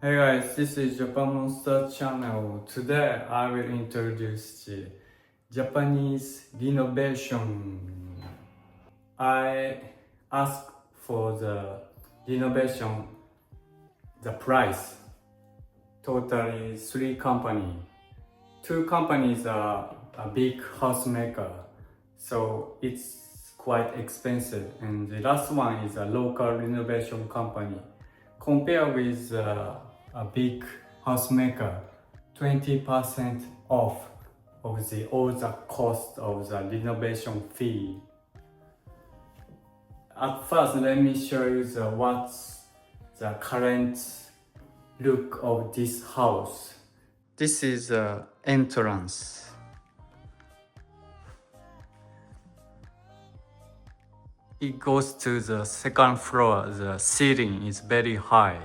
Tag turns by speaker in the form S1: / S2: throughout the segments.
S1: Hey guys, this is Japan Monster channel. Today I will introduce the Japanese renovation. I asked for the renovation, the price. Totally three company. Two companies are a big house maker, so it's quite expensive. And the last one is a local renovation company. Compare with a big house maker, 20% off of the all the cost of the renovation fee. At first, let me show you what's the current look of this house. This is the entrance. It goes to the second floor. The ceiling is very high.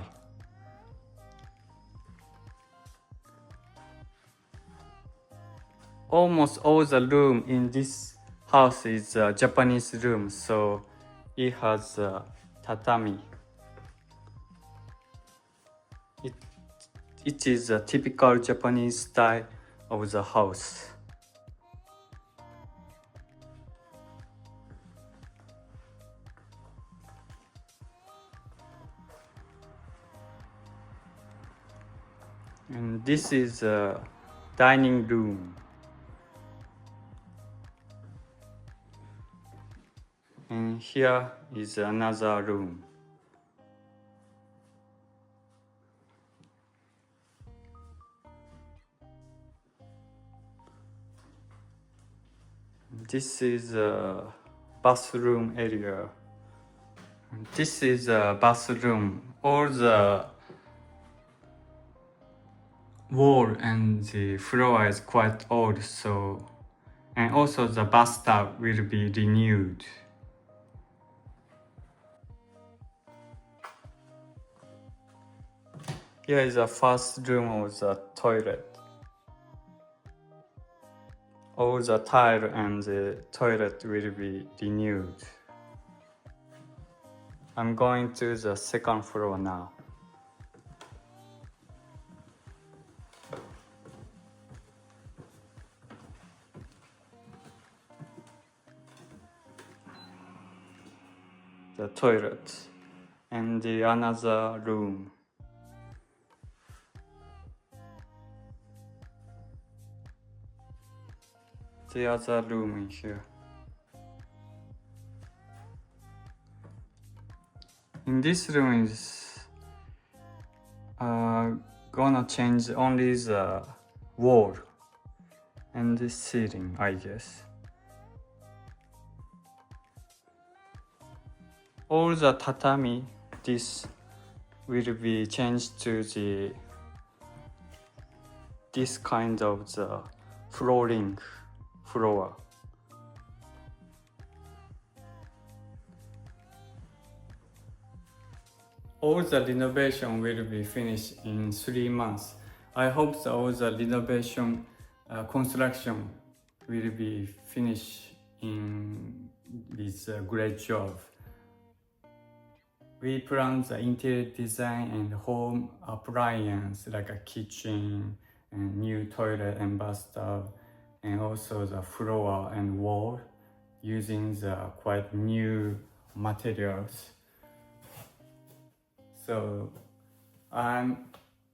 S1: Almost all the room in this house is a Japanese room, so it has tatami. It is a typical Japanese style of the house. And this is a dining room. And here is another room. This is a bathroom area. This is a bathroom. All the wall and the floor is quite old, so and also the bathtub will be renewed. Here is the first room of the toilet. All the tile and the toilet will be renewed. I'm going to the second floor now. The toilet and the another room. The other room in here. In this room is gonna change only the wall and the ceiling, I guess. All the tatami, this will be changed to this kind of the floor. All the renovation will be finished in 3 months. I hope that all the renovation construction will be finished in this great job. We plan the interior design and home appliance like a kitchen and new toilet and bathtub, and also the floor and wall using the quite new materials. So I'm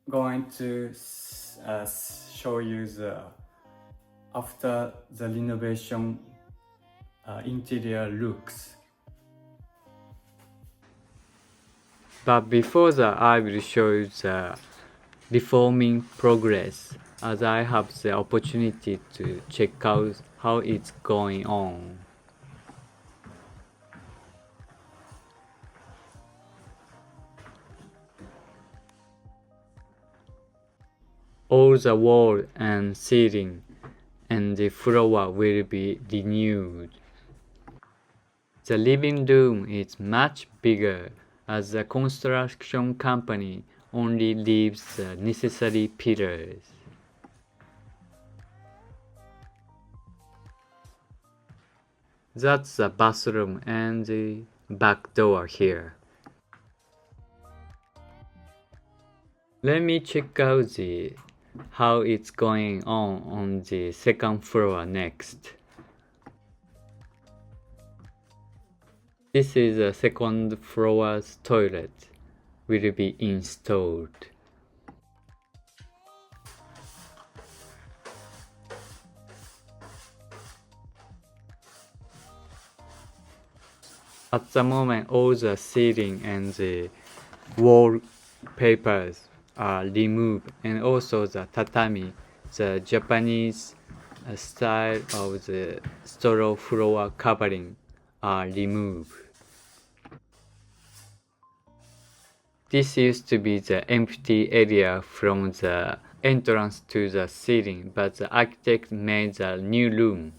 S1: going to show you the after the renovation interior looks. But before that, I will show you the reforming progress, as I have the opportunity to check out how it's going on. All the wall and ceiling and the floor will be renewed. The living room is much bigger, as the construction company only leaves the necessary pillars. That's the bathroom and the back door here.
S2: Let me check out how it's going on the second floor next. This is a second floor's toilet will be installed. At the moment, all the ceiling and the wall papers are removed, and also the tatami, the Japanese style of the straw floor covering, are removed. This used to be the empty area from the entrance to the ceiling, but the architect made a new room.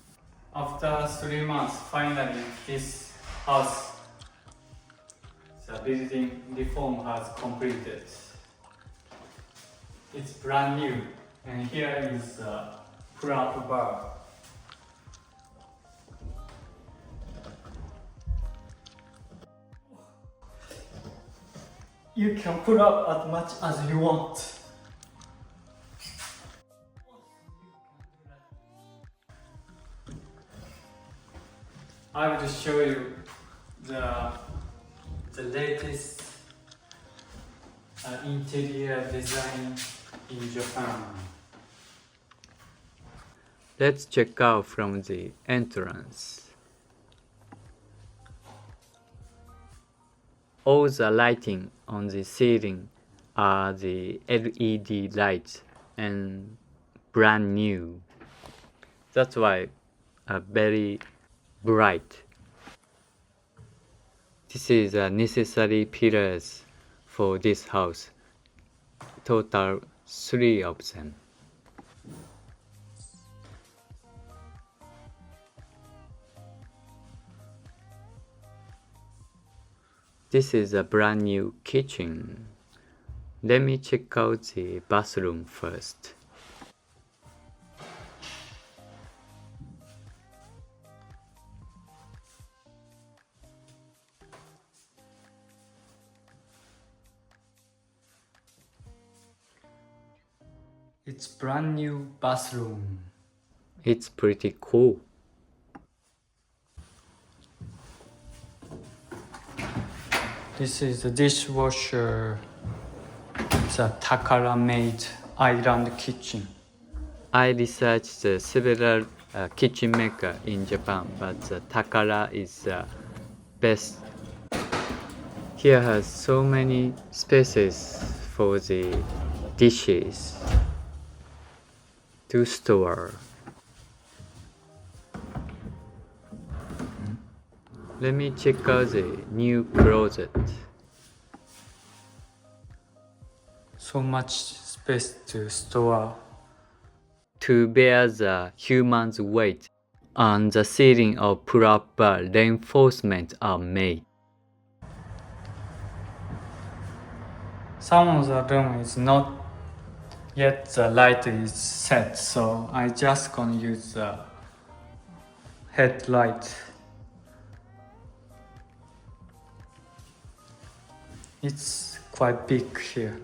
S1: After 3 months, finally, this house, the building reform has completed. It's brand new, and here is a pull-up bar. You can pull up as much as you want. I will just show you the latest interior design in Japan.
S2: Let's check out from the entrance. All the lighting on the ceiling are the LED lights and brand new. That's why very bright. This is a necessary pillars for this house. Total 3 of them. This is a brand new kitchen. Let me check out the bathroom first.
S1: It's brand new bathroom.
S2: It's pretty cool.
S1: This is the dishwasher. It's a Takara-made island kitchen.
S2: I researched several kitchen maker in Japan, but the Takara is the best. Here has so many spaces for the dishes to store. Let me check out the new closet.
S1: So much space to store.
S2: To bear the human's weight, on the ceiling of pull-up bar reinforcements are made.
S1: Some of the room is not yet the light is set, so I just gonna use the headlight. It's quite big here.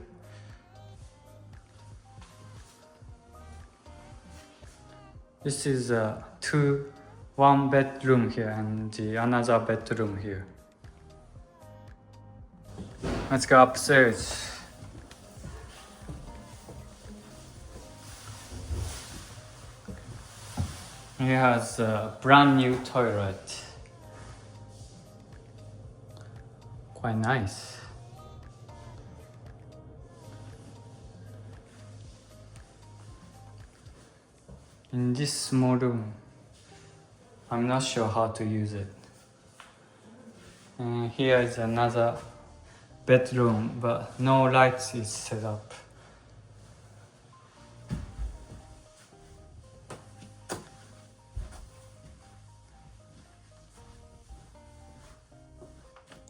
S1: This is one bedroom here and another bedroom here. Let's go upstairs. It has a brand new toilet. Quite nice. In this small room, I'm not sure how to use it. And here is another bedroom, but no lights is set up.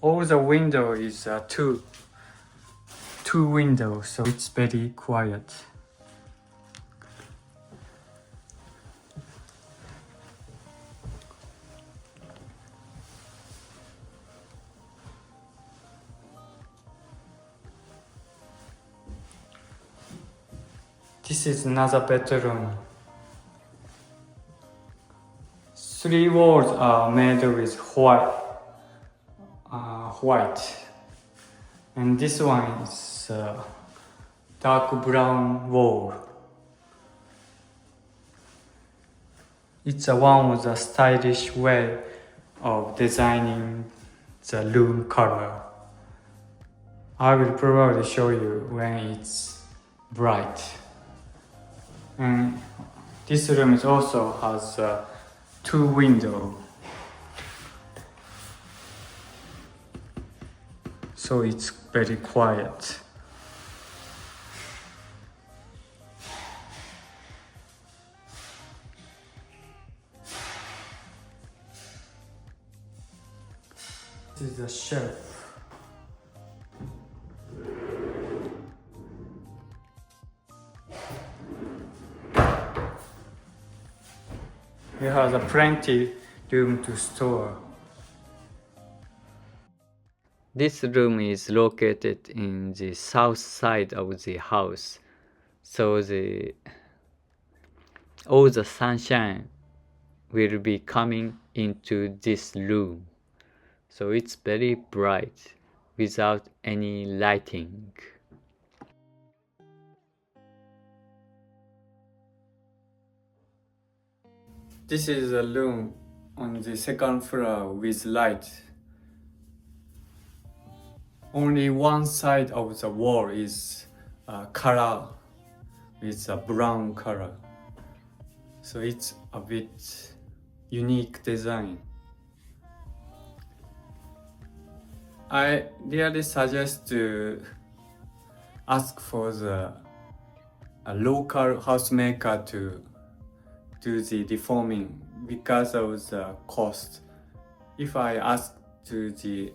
S1: All the window is two windows, so it's very quiet. This is another bedroom. 3 walls are made with white, and this one is dark brown wall. It's one of the stylish way of designing the room color. I will probably show you when it's bright. And this room is also has 2 windows, so it's very quiet. This is a shelf. It has a plenty room to store.
S2: This room is located in the south side of the house, so all the sunshine will be coming into this room. So it's very bright without any lighting.
S1: This is a room on the second floor with light. Only one side of the wall is color with a brown color. So it's a bit unique design. I really suggest to ask for a local housemaker to do the reforming because of the cost. If I ask to the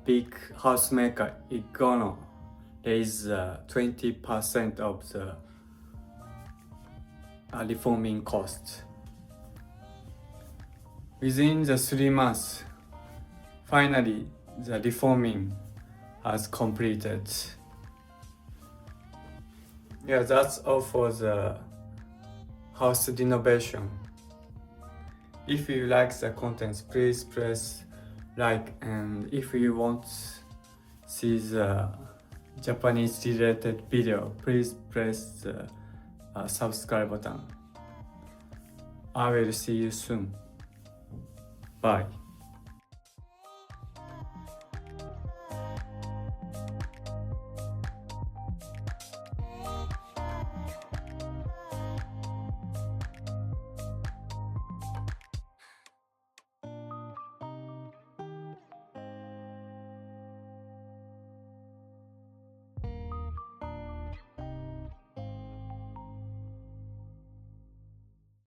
S1: big housemaker, it's gonna raise 20% of the reforming cost. Within the 3 months, finally the reforming has completed. Yeah, that's all for the house renovation. If you like the contents, please press like, and if you want to see the Japanese related video, please press the subscribe button. I will see you soon. Bye.